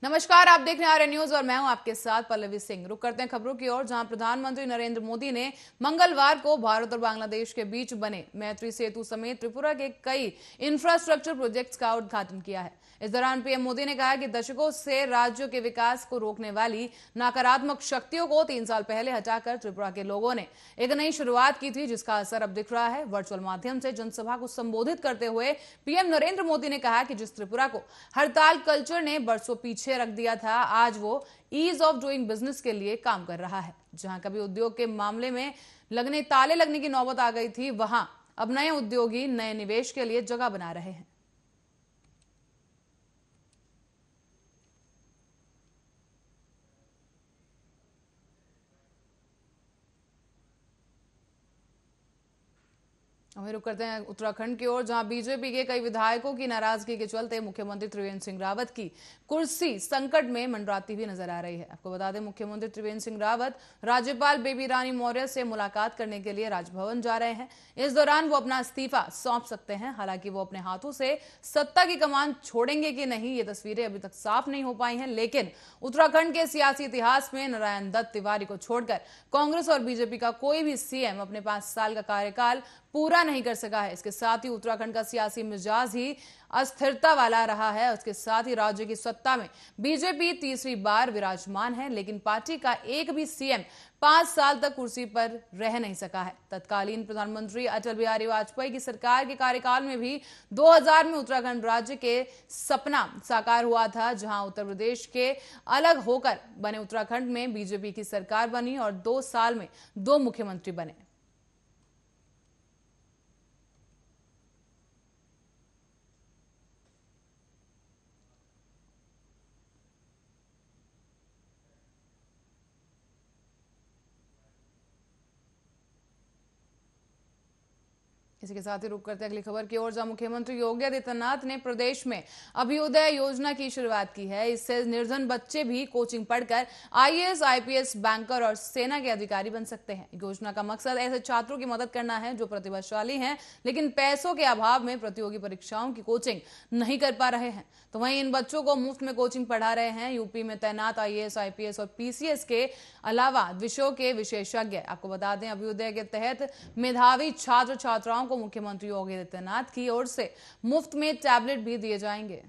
नमस्कार, आप देख रहे हैं आर्य न्यूज और मैं हूं आपके साथ पल्लवी सिंह। रुक करते हैं खबरों की ओर, जहां प्रधानमंत्री नरेंद्र मोदी ने मंगलवार को भारत और बांग्लादेश के बीच बने मैत्री सेतु समेत त्रिपुरा के कई इंफ्रास्ट्रक्चर प्रोजेक्ट्स का उद्घाटन किया है। इस दौरान पीएम मोदी ने कहा कि दशकों से राज्यों के विकास को रोकने वाली नकारात्मक शक्तियों को 3 साल पहले हटाकर त्रिपुरा के लोगों ने एक नई शुरुआत की थी, जिसका असर अब दिख रहा है। वर्चुअल माध्यम से जनसभा को संबोधित करते हुए पीएम नरेंद्र मोदी ने कहा कि जिस त्रिपुरा को हड़ताल कल्चर ने बरसों पीछे रख दिया था, आज वो ईज ऑफ डूइंग बिजनेस के लिए काम कर रहा है। जहां कभी उद्योग के मामले में ताले लगने की नौबत आ गई थी, वहां अब नए उद्योगी नए निवेश के लिए जगह बना रहे हैं। वहीं रुक करते हैं उत्तराखंड की ओर, जहां बीजेपी के कई विधायकों की नाराजगी के चलते मुख्यमंत्री त्रिवेंद्र सिंह रावत की कुर्सी संकट में मंडराती हुई नजर आ रही है। आपको बता दें, मुख्यमंत्री त्रिवेंद्र सिंह रावत राज्यपाल बेबी रानी मौर्य से मुलाकात करने के लिए राजभवन जा रहे हैं। इस दौरान वो अपना इस्तीफा सौंप सकते हैं। हालांकि वो अपने हाथों से सत्ता की कमान छोड़ेंगे कि नहीं, ये तस्वीरें अभी तक साफ नहीं हो पाई हैं। लेकिन उत्तराखंड के सियासी इतिहास में नारायण दत्त तिवारी को छोड़कर कांग्रेस और बीजेपी का कोई भी सीएम अपने 5 साल का कार्यकाल पूरा नहीं कर सका है। इसके साथ ही उत्तराखंड का सियासी मिजाज ही अस्थिरता वाला रहा है। उसके साथ ही राज्य की सत्ता में बीजेपी तीसरी बार विराजमान है, लेकिन पार्टी का एक भी सीएम 5 साल तक कुर्सी पर रह नहीं सका है। तत्कालीन प्रधानमंत्री अटल बिहारी वाजपेयी की सरकार के कार्यकाल में भी 2000 में उत्तराखंड राज्य के सपना साकार हुआ था, जहां उत्तर प्रदेश के अलग होकर बने उत्तराखंड में बीजेपी की सरकार बनी और 2 साल में 2 मुख्यमंत्री बने। इसी के साथ ही रुक करते अगली खबर की ओर, जहां मुख्यमंत्री योगी आदित्यनाथ ने प्रदेश में अभ्युदय योजना की शुरुआत की है। इससे निर्धन बच्चे भी कोचिंग पढ़कर आईएएस, आईपीएस, बैंकर और सेना के अधिकारी बन सकते हैं। योजना का मकसद ऐसे छात्रों की मदद करना है जो प्रतिभाशाली हैं, लेकिन पैसों के अभाव में प्रतियोगी परीक्षाओं की कोचिंग नहीं कर पा रहे हैं। तो वहीं इन बच्चों को मुफ्त में कोचिंग पढ़ा रहे हैं यूपी में तैनात आईएएस, आईपीएस और पीसीएस के अलावा विषयों के विशेषज्ञ। आपको बता दें, अभ्युदय के तहत मेधावी छात्र छात्राओं को मुख्यमंत्री योगी आदित्यनाथ की ओर से मुफ्त में टैबलेट भी दिए जाएंगे।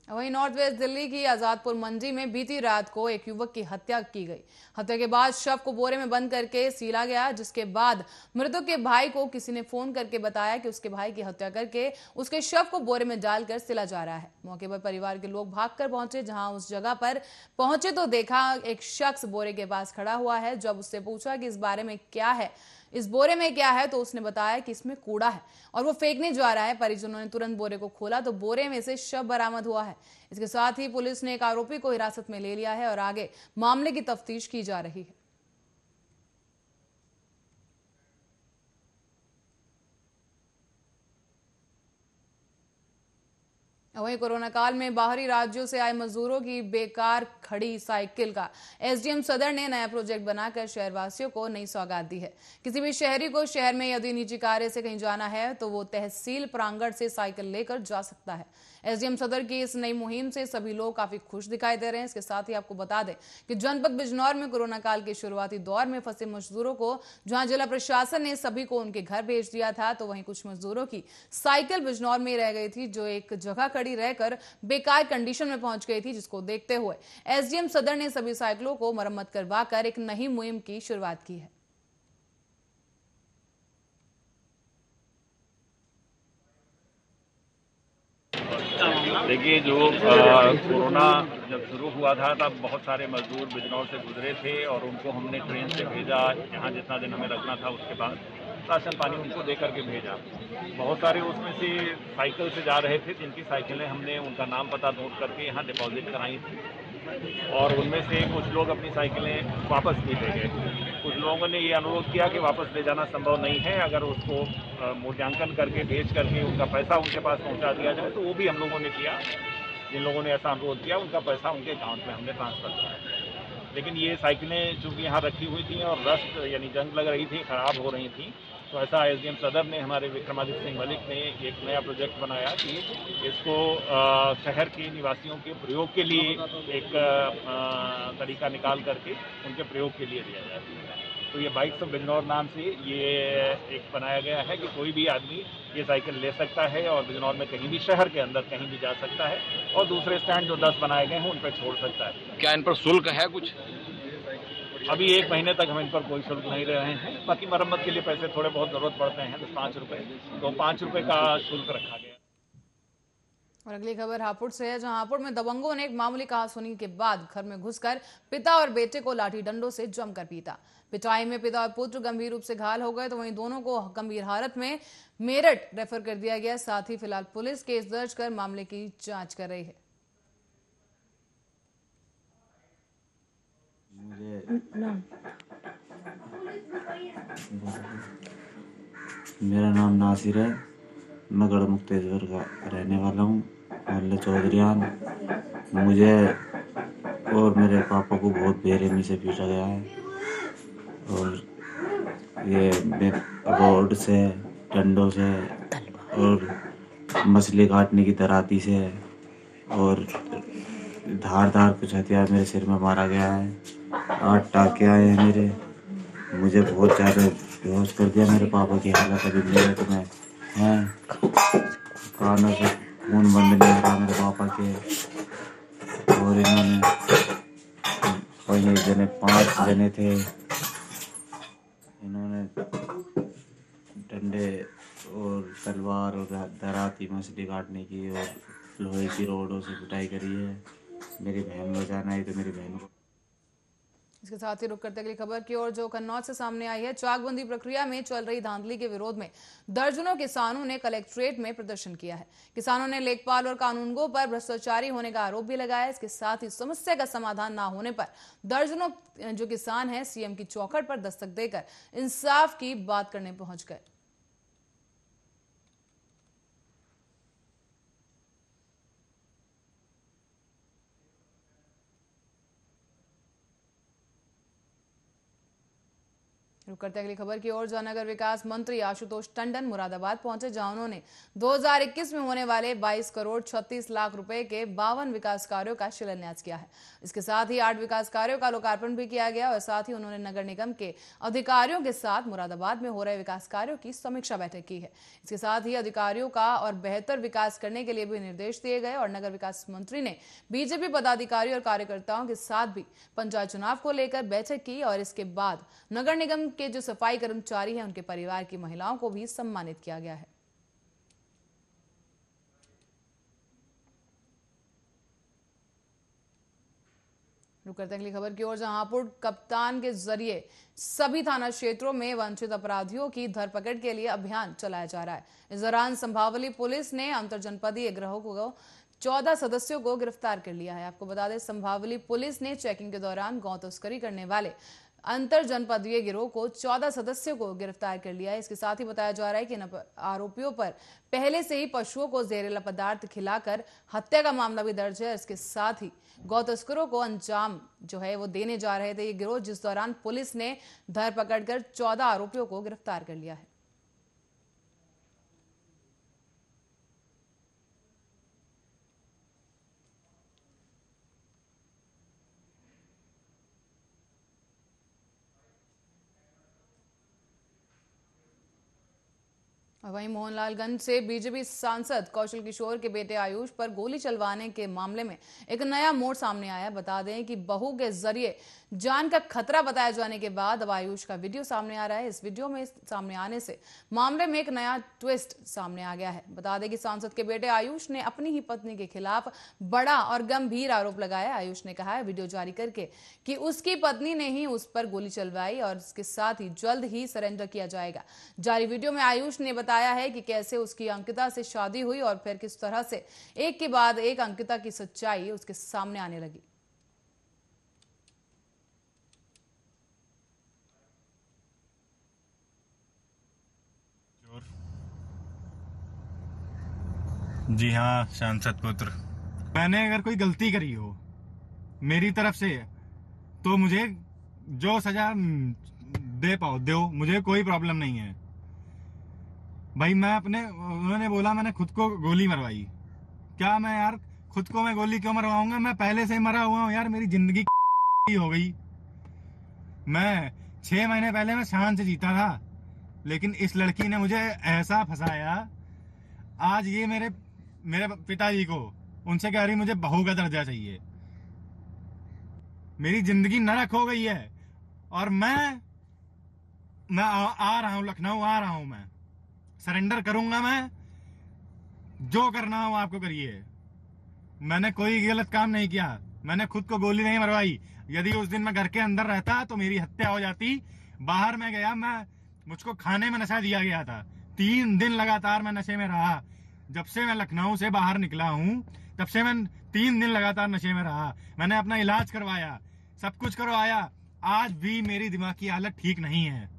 वहीं नॉर्थ वेस्ट दिल्ली की आजादपुर मंडी में बीती रात को एक युवक की हत्या की गई। हत्या के बाद शव को बोरे में बंद करके सीला गया, जिसके बाद मृतक के भाई को किसी ने फोन करके बताया कि उसके भाई की हत्या करके उसके शव को बोरे में डालकर सिला जा रहा है। मौके पर परिवार के लोग भागकर पहुंचे। जहां उस जगह पर पहुंचे तो देखा एक शख्स बोरे के पास खड़ा हुआ है। जब उससे पूछा कि इस बोरे में क्या है, तो उसने बताया कि इसमें कूड़ा है और वो फेंकने जा रहा है। परिजनों ने तुरंत बोरे को खोला तो बोरे में से शव बरामद हुआ है। इसके साथ ही पुलिस ने एक आरोपी को हिरासत में ले लिया है और आगे मामले की तफ्तीश की जा रही है। वहीं कोरोना काल में बाहरी राज्यों से आए मजदूरों की बेकार खड़ी साइकिल का एसडीएम सदर ने नया प्रोजेक्ट बनाकर शहरवासियों को नई सौगात दी है। किसी भी शहरी को शहर में यदि निजी कार्य से कहीं जाना है तो वो तहसील प्रांगण से साइकिल लेकर जा सकता है। एसडीएम सदर की इस नई मुहिम से सभी लोग काफी खुश दिखाई दे रहे हैं। इसके साथ ही आपको बता दें कि जनपद बिजनौर में कोरोना काल के शुरुआती दौर में फंसे मजदूरों को जहां जिला प्रशासन ने सभी को उनके घर भेज दिया था, तो वहीं कुछ मजदूरों की साइकिल बिजनौर में रह गई थी, जो एक जगह खड़ी रहकर बेकार कंडीशन में पहुंच गई थी, जिसको देखते हुए एसडीएम सदर ने सभी साइकिलों को मरम्मत करवाकर एक नई मुहिम की शुरुआत की है। देखिए, जो कोरोना जब शुरू हुआ था तब बहुत सारे मजदूर बिजनौर से गुजरे थे और उनको हमने ट्रेन से भेजा। यहाँ जितना दिन हमें रखना था उसके बाद राशन पानी उनको दे करके भेजा। बहुत सारे उसमें से साइकिल से जा रहे थे, जिनकी साइकिलें हमने उनका नाम पता नोट करके यहाँ डिपॉजिट कराई थी और उनमें से कुछ लोग अपनी साइकिलें वापस भी ले गए। कुछ लोगों ने ये अनुरोध किया कि वापस ले जाना संभव नहीं है, अगर उसको मूल्यांकन करके भेज करके उनका पैसा उनके पास पहुंचा दिया जाए, तो वो भी हम लोगों ने किया। जिन लोगों ने ऐसा अनुरोध किया उनका पैसा उनके अकाउंट में हमने ट्रांसफर कराया। लेकिन ये साइकिलें चूँकि यहाँ रखी हुई थी और रस्ट यानी जंग लग रही थी, ख़राब हो रही थी, तो ऐसा एसडीएम सदर ने, हमारे विक्रमादित्य सिंह मलिक ने एक नया प्रोजेक्ट बनाया कि इसको शहर के निवासियों के प्रयोग के लिए एक तरीका निकाल करके उनके प्रयोग के लिए दिया जाए। तो ये बाइक्स ऑफ बिजनौर नाम से ये एक बनाया गया है कि कोई भी आदमी ये साइकिल ले सकता है और बिजनौर में कहीं भी, शहर के अंदर कहीं भी जा सकता है और दूसरे स्टैंड जो 10 बनाए गए हैं उन पर छोड़ सकता है। क्या इन पर शुल्क है कुछ? अभी 1 महीने तक हम इन पर कोई शुल्क नहीं ले रहे हैं। बाकी मरम्मत के लिए पैसे थोड़े बहुत जरूरत पड़ते हैं, तो 5 रुपए, तो 5 रुपए का शुल्क रखा गया। और अगली खबर हापुड़ से है, जहां हापुड़ में दबंगों ने एक मामूली कहासुनी के बाद घर में घुसकर पिता और बेटे को लाठी डंडों से जमकर पीटा। पिटाई में पिता और पुत्र गंभीर रूप से घायल हो गए, तो वहीं दोनों को गंभीर हालत में मेरठ रेफर कर दिया गया। साथ ही फिलहाल पुलिस केस दर्ज कर मामले की जांच कर रही है। मेरा नाम नासिर है, मैं गढ़ मुक्तेश्वर का रहने वाला हूँ, मोहल्ला चौधरीयान। मुझे और मेरे पापा को बहुत बेरहमी से पीटा गया है और ये रोड से, डंडों से और मछली काटने की दराती से और धार कुछ हथियार मेरे सिर में मारा गया है। 8 टाँके आए हैं मेरे। मुझे बहुत ज़्यादा बेहोश कर दिया। मेरे पापा की हालत अभी मेरठ में है, कानों से खून बंद नहीं हो रहा मेरे पापा के। और इन्होंने 5 जने थे, इन्होंने डंडे और तलवार और दराती मछली काटने की और लोहे की रोडों से पिटाई करी है। मेरी बहन बचाना है तो मेरी बहन को। इसके साथ ही रुक करते अगली खबर की ओर, जो कन्नौज से सामने आई है। चाकबंदी प्रक्रिया में चल रही धांधली के विरोध में दर्जनों किसानों ने कलेक्ट्रेट में प्रदर्शन किया है। किसानों ने लेखपाल और कानूनगो पर भ्रष्टाचारी होने का आरोप भी लगाया। इसके साथ ही समस्या का समाधान न होने पर दर्जनों जो किसान हैं सीएम की चौखट पर दस्तक देकर इंसाफ की बात करने पहुंच गए। रुक करते अगली खबर की ओर, जहां नगर विकास मंत्री आशुतोष टंडन मुरादाबाद पहुंचे, जहां उन्होंने 2021 में होने वाले 22 करोड़ 36 लाख रुपए के 52 विकास कार्यों का शिलान्यास किया है। इसके साथ ही 8 विकास कार्यों का लोकार्पण भी किया गया और साथ ही उन्होंने नगर निगम के अधिकारियों के साथ मुरादाबाद में हो रहे विकास कार्यों की समीक्षा बैठक की है। इसके साथ ही अधिकारियों का और बेहतर विकास करने के लिए भी निर्देश दिए गए और नगर विकास मंत्री ने बीजेपी पदाधिकारियों और कार्यकर्ताओं के साथ भी पंचायत चुनाव को लेकर बैठक की और इसके बाद नगर निगम के जो सफाई कर्मचारी हैं उनके परिवार की महिलाओं को भी सम्मानित किया गया है। रुक करते अगली खबर की ओर, जहां हापुड़ कप्तान के जरिए सभी थाना क्षेत्रों में वांछित अपराधियों की धरपकड़ के लिए अभियान चलाया जा रहा है। इस दौरान संभावली पुलिस ने अंतरजनपदीय गिरोह को 14 सदस्यों को गिरफ्तार कर लिया है। आपको बता दें, संभावली पुलिस ने चेकिंग के दौरान गौ तस्करी करने वाले अंतर जनपदीय गिरोह को 14 सदस्यों को गिरफ्तार कर लिया है। इसके साथ ही बताया जा रहा है कि इन आरोपियों पर पहले से ही पशुओं को जहरीला पदार्थ खिलाकर हत्या का मामला भी दर्ज है। इसके साथ ही गौ तस्करों को अंजाम जो है वो देने जा रहे थे ये गिरोह, जिस दौरान पुलिस ने धरपकड़ कर 14 आरोपियों को गिरफ्तार कर लिया है। और वहीं मोहनलालगंज से बीजेपी सांसद कौशल किशोर के बेटे आयुष पर गोली चलवाने के मामले में एक नया मोड़ सामने आया। बता दें कि बहू के जरिए जान का खतरा बताए जाने के बाद अब आयुष का वीडियो सामने आ रहा है। इस वीडियो में सामने आने से मामले में एक नया ट्विस्ट सामने आ गया है। बता दें कि सांसद के बेटे आयुष ने अपनी ही पत्नी के खिलाफ बड़ा और गंभीर आरोप लगाया। आयुष ने कहा है वीडियो जारी करके कि उसकी पत्नी ने ही उस पर गोली चलवाई और इसके साथ ही जल्द ही सरेंडर किया जाएगा। जारी वीडियो में आयुष ने बताया है कि कैसे उसकी अंकिता से शादी हुई और फिर किस तरह से एक के बाद एक अंकिता की सच्चाई उसके सामने आने लगी। जी हाँ सांसद पुत्र, मैंने अगर कोई गलती करी हो मेरी तरफ से तो मुझे जो सजा दे पाओ दो, मुझे कोई प्रॉब्लम नहीं है भाई। उन्होंने बोला मैंने खुद को गोली मरवाई। क्या मैं यार खुद को मैं गोली क्यों मरवाऊंगा? मैं पहले से ही मरा हुआ हूँ यार, मेरी जिंदगी हो गई। मैं 6 महीने पहले मैं शान से जीता था, लेकिन इस लड़की ने मुझे ऐसा फंसाया। आज ये मेरे पिताजी को उनसे कह रही मुझे बहू का दर्जा चाहिए। मेरी जिंदगी नरक हो गई है और मैं आ रहा हूं लखनऊ, आ रहा हूं। मैं सरेंडर करूंगा। मैं जो करना हो आपको करिए। मैंने कोई गलत काम नहीं किया, मैंने खुद को गोली नहीं मरवाई। यदि उस दिन मैं घर के अंदर रहता तो मेरी हत्या हो जाती। बाहर मैं गया, मुझको खाने में नशा दिया गया था। 3 दिन लगातार मैं नशे में रहा। जब से मैं लखनऊ से बाहर निकला हूं तब से मैं 3 दिन लगातार नशे में रहा। मैंने अपना इलाज करवाया, सब कुछ करवाया, आज भी मेरी दिमाग की हालत ठीक नहीं है।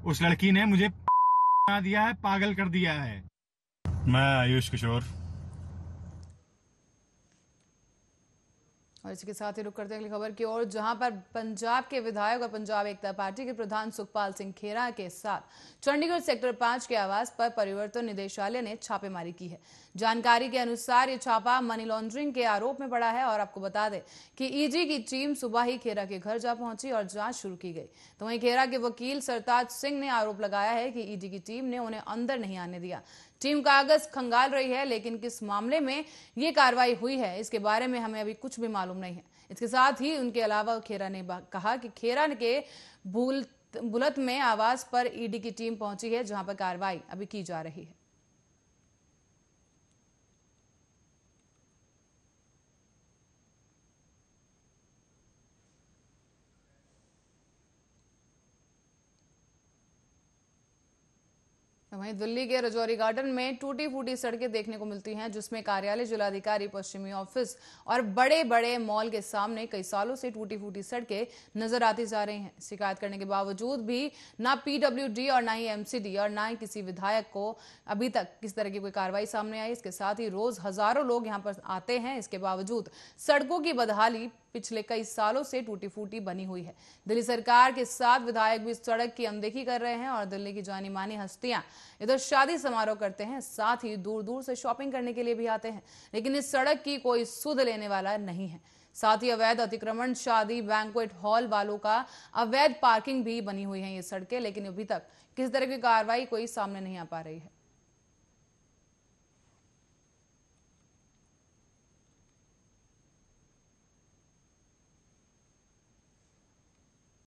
उस लड़की ने मुझे दिया है, पागल कर दिया है। मैं आयुष किशोर। और इसके साथ ही रुक करते हैं अगली खबर की ओर, जहां पर पंजाब के विधायक और पंजाब एकता पार्टी के प्रधान सुखपाल सिंह खेरा के साथ चंडीगढ़ सेक्टर 5 के आवास पर परिवर्तन निदेशालय ने छापेमारी की है। जानकारी के अनुसार ये छापा मनी लॉन्ड्रिंग के आरोप में पड़ा है और आपको बता दें कि ईडी की टीम सुबह ही खेरा के घर जा पहुंची और जांच शुरू की गई। तो वहीं खेरा के वकील सरताज सिंह ने आरोप लगाया है कि ईडी की टीम ने उन्हें अंदर नहीं आने दिया। टीम कागज खंगाल रही है, लेकिन किस मामले में ये कार्रवाई हुई है इसके बारे में हमें अभी कुछ भी मालूम नहीं है। इसके साथ ही उनके अलावा खेरा ने कहा कि खेरा के बुलत में आवास पर ईडी की टीम पहुंची है, जहां पर कार्रवाई अभी की जा रही है। वहीं दिल्ली के रजौरी गार्डन में टूटी फूटी सड़कें देखने को मिलती हैं, जिसमें कार्यालय, जिलाधिकारी, पश्चिमी ऑफिस और बड़े बड़े मॉल के सामने कई सालों से टूटी फूटी सड़कें नजर आती जा रही हैं। शिकायत करने के बावजूद भी ना पीडब्ल्यूडी और ना ही एमसीडी और ना ही किसी विधायक को अभी तक किस तरह की कोई कार्रवाई सामने आई। इसके साथ ही रोज हजारों लोग यहां पर आते हैं, इसके बावजूद सड़कों की बदहाली पिछले कई सालों से टूटी फूटी बनी हुई है। दिल्ली सरकार के साथ विधायक भी सड़क की अनदेखी कर रहे हैं और दिल्ली की जानी मानी हस्तियां इधर शादी समारोह करते हैं, साथ ही दूर दूर से शॉपिंग करने के लिए भी आते हैं, लेकिन इस सड़क की कोई सुध लेने वाला नहीं है। साथ ही अवैध अतिक्रमण, शादी बैंक्वेट हॉल वालों का अवैध पार्किंग भी बनी हुई है ये सड़कें, लेकिन अभी तक किस तरह की कार्रवाई कोई सामने नहीं आ पा रही है।